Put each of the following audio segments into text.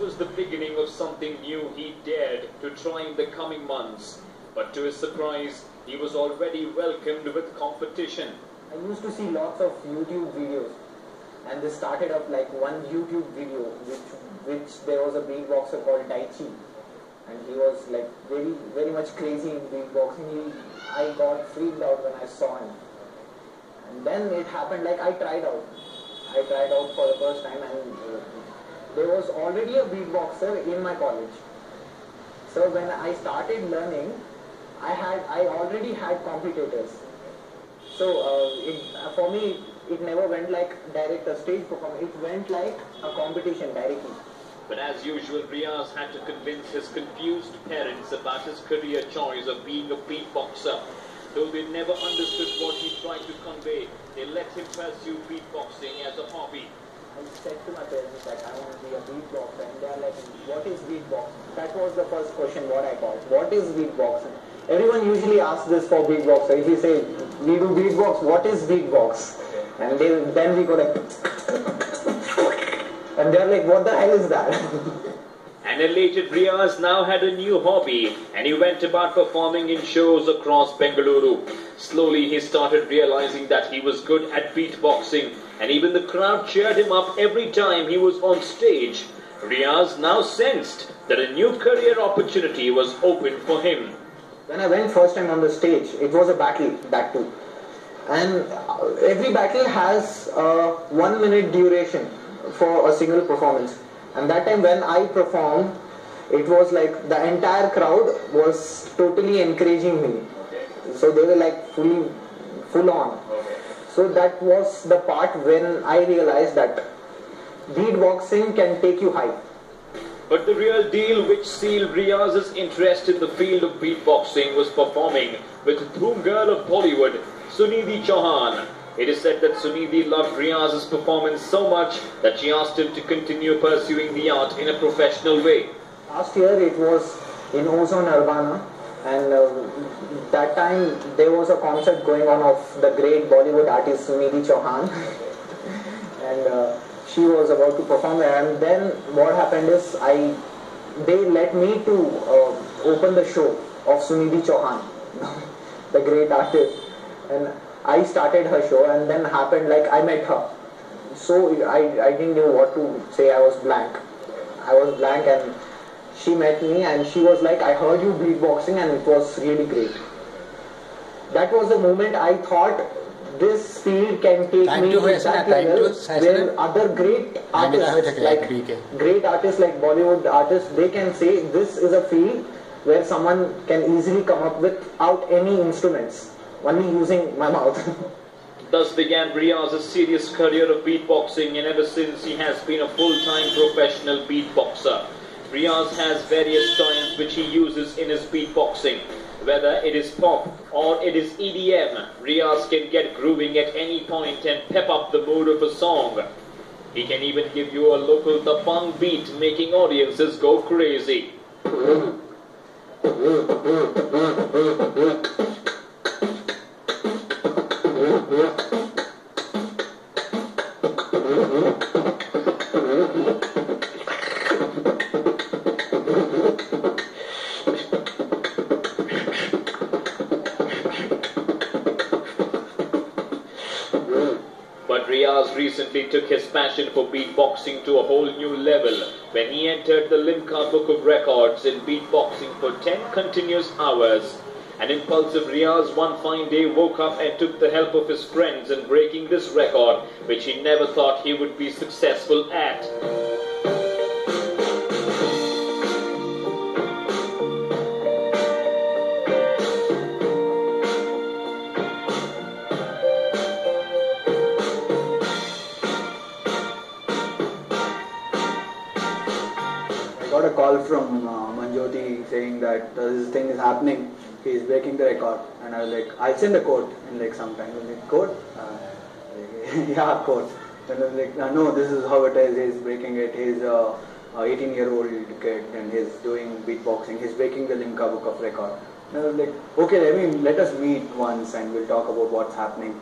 was the beginning of something new he dared to try in the coming months. But to his surprise, he was already welcomed with competition. I used to see lots of YouTube videos, and this started up like one YouTube video which there was a beatboxer called Daichi, and he was like very much crazy in beatboxing. I got freaked out when I saw him, and then it happened like I tried out for the first time, and there was already a beatboxer in my college. So when I started learning, I already had competitors. So for me, it never went like direct a stage performance. It went like a competition directly. But as usual, Riaz had to convince his confused parents about his career choice of being a beatboxer. Though they never understood what he tried to convey, they let him pursue beatboxing as a hobby. I said to my parents that I want to be a beatboxer, and they are like, what is beatboxing? That was the first question what I got. What is beatboxing? Everyone usually asks this for beatboxer. If you say, we do beatbox, what is beatbox? And then we go like, and they're like, what the hell is that? An elated Riaz now had a new hobby, and he went about performing in shows across Bengaluru. Slowly he started realizing that he was good at beatboxing, and even the crowd cheered him up every time he was on stage. Riaz now sensed that a new career opportunity was open for him. When I went first time on the stage, it was a battle, that too. And every battle has a 1 minute duration for a single performance. And that time when I performed, it was like the entire crowd was totally encouraging me. So they were like full on. So that was the part when I realized that beatboxing can take you high. But the real deal which sealed Riaz's interest in the field of beatboxing was performing with Dhoom Girl of Bollywood, Sunidhi Chauhan. It is said that Sunidhi loved Riaz's performance so much that she asked him to continue pursuing the art in a professional way. Last year it was in Ozone Urbana, and that time there was a concert going on of the great Bollywood artist Sunidhi Chauhan. And she was about to perform there, and then what happened is they let me to open the show of Sunidhi Chauhan, the great artist, and I started her show, and then happened like I met her. So I didn't know what to say. I was blank, and she met me, and she was like, I heard you beatboxing, and it was really great. That was the moment I thought, this field can take me to that level where other great artists like Bollywood artists, they can say this is a field where someone can easily come up without any instruments, only using my mouth. Thus began Riaz's serious career of beatboxing, and ever since he has been a full-time professional beatboxer. Riaz has various styles which he uses in his beatboxing. Whether it is pop or it is EDM, Riaz can get grooving at any point and pep up the mood of a song. He can even give you a local tapang beat, making audiences go crazy. But Riaz recently took his passion for beatboxing to a whole new level when he entered the Limca Book of Records in beatboxing for 10 continuous hours. An impulsive Riaz one fine day woke up and took the help of his friends in breaking this record, which he never thought he would be successful at. I got a call from Manjoti saying that this thing is happening, he is breaking the record, and I was like, I'll send a quote in like some time. I was like, quote? Yeah, quote. And I was like, no, this is how it is, he's breaking it, he's a 18-year-old kid and he's doing beatboxing, he's breaking the Limca Book of Record. And I was like, okay, let us meet once and we'll talk about what's happening.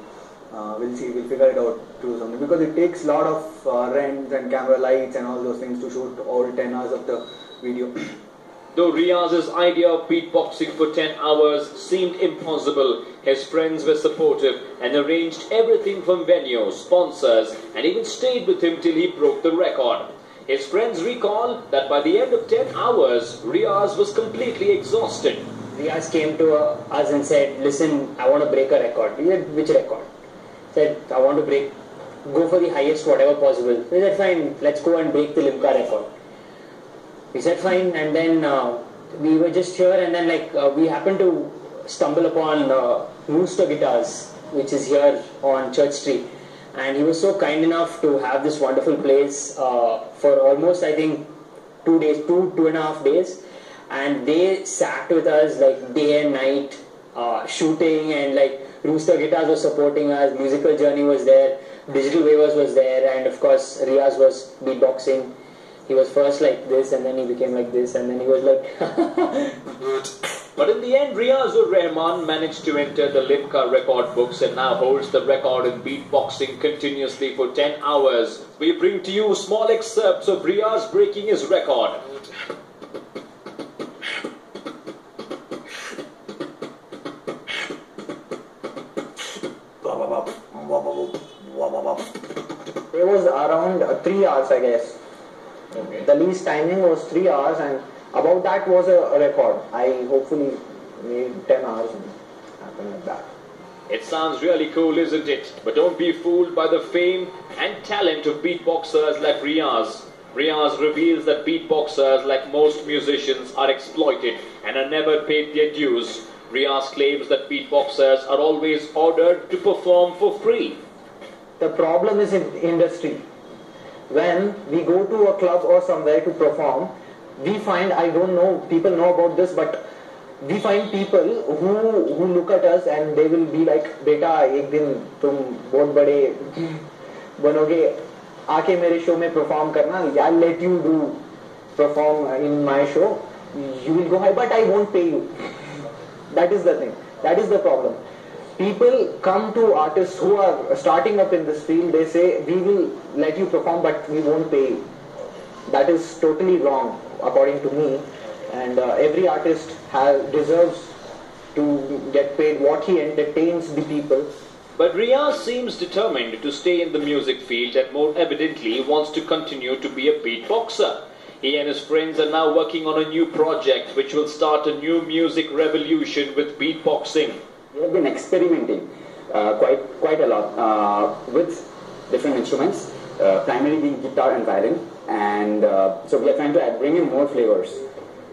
we'll see, we'll figure it out through something, because it takes a lot of rent and camera lights and all those things to shoot all 10 hours of the video. Though Riaz's idea of beatboxing for 10 hours seemed impossible, his friends were supportive and arranged everything from venues, sponsors, and even stayed with him till he broke the record. His friends recall that by the end of 10 hours, Riaz was completely exhausted. Riaz came to us and said, "Listen, I want to break a record." We said, "Which record?" He said, "I want to go for the highest, whatever possible." We said, "Fine, let's go and break the Limca record." We said fine, and then we were just here, and then we happened to stumble upon Rooster Guitars, which is here on Church Street, and he was so kind enough to have this wonderful place for almost, I think, 2.5 days, and they sat with us like day and night, shooting, and Rooster Guitars was supporting us, Musical Journey was there, Digital Waivers was there, and of course Riaz was beatboxing. He was first like this, and then he became like this, and then he was like... But in the end, Riazur Rahman managed to enter the Limca record books and now holds the record in beatboxing continuously for 10 hours. We bring to you small excerpts of Riaz breaking his record. It was around 3 hours, I guess. Okay. The least timing was 3 hours, and about that was a record. I hopefully made 10 hours and happened like that. It sounds really cool, isn't it? But don't be fooled by the fame and talent of beatboxers like Riaz. Riaz reveals that beatboxers, like most musicians, are exploited and are never paid their dues. Riaz claims that beatboxers are always ordered to perform for free. The problem is in industry. When we go to a club or somewhere to perform, we find, I don't know, people know about this, but we find people who look at us and they will be like, "Beta, ek din tum bahut bade banoge, aake mere show mein perform karna, I'll let you do perform in my show, you will go high, but I won't pay you." That is the thing, that is the problem. People come to artists who are starting up in this field, they say, "We will let you perform, but we won't pay you." That is totally wrong, according to me. And every artist deserves to get paid what he entertains the people. But Riaz seems determined to stay in the music field and more evidently wants to continue to be a beatboxer. He and his friends are now working on a new project which will start a new music revolution with beatboxing. We have been experimenting quite a lot with different instruments, primarily being guitar and violin, and so we are trying to bring in more flavors.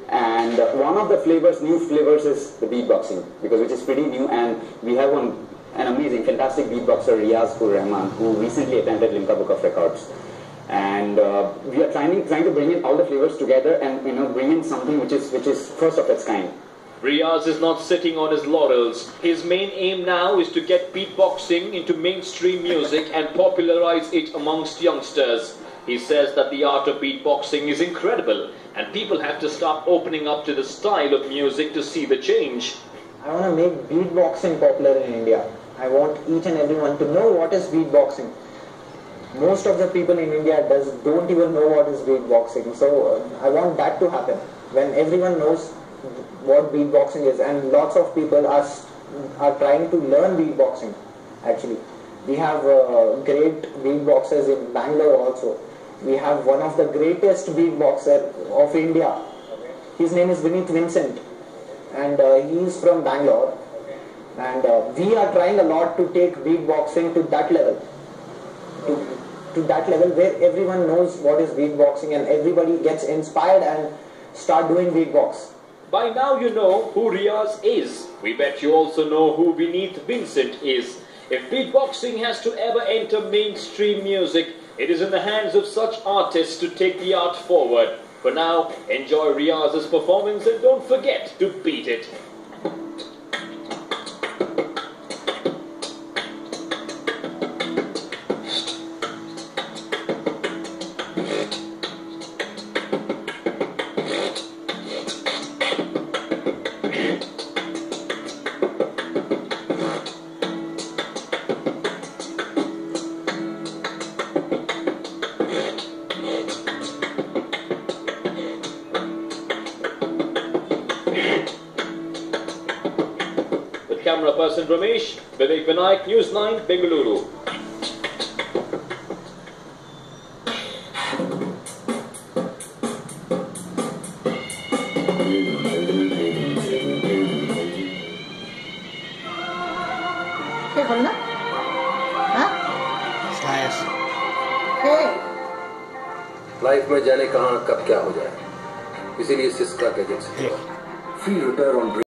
And one of the new flavors is the beatboxing, which is pretty new, and we have an amazing, fantastic beatboxer, Riazur Rahman, who recently attended Limca Book of Records. And we are trying to bring in all the flavors together and bring in something which is first of its kind. Riaz is not sitting on his laurels. His main aim now is to get beatboxing into mainstream music and popularize it amongst youngsters. He says that the art of beatboxing is incredible and people have to start opening up to the style of music to see the change. I want to make beatboxing popular in India. I want each and everyone to know what is beatboxing. Most of the people in India don't even know what is beatboxing. So I want that to happen. When everyone knows what beatboxing is, and lots of people are trying to learn beatboxing. Actually, we have great beatboxers in Bangalore also. We have one of the greatest beatboxer of India. His name is Vineet Vincent, and he is from Bangalore. And we are trying a lot to take beatboxing to that level, to that level where everyone knows what is beatboxing and everybody gets inspired and start doing beatbox. By now you know who Riaz is. We bet you also know who Vineet Vincent is. If beatboxing has to ever enter mainstream music, it is in the hands of such artists to take the art forward. For now, enjoy Riaz's performance and don't forget to beat it. camera person Ramesh, Vivek Vinayak, News 9, Bengaluru. क्या करना? हाँ? Life में जाने कहाँ कब क्या हो जाए, इसीलिए Syska gadgets free repair on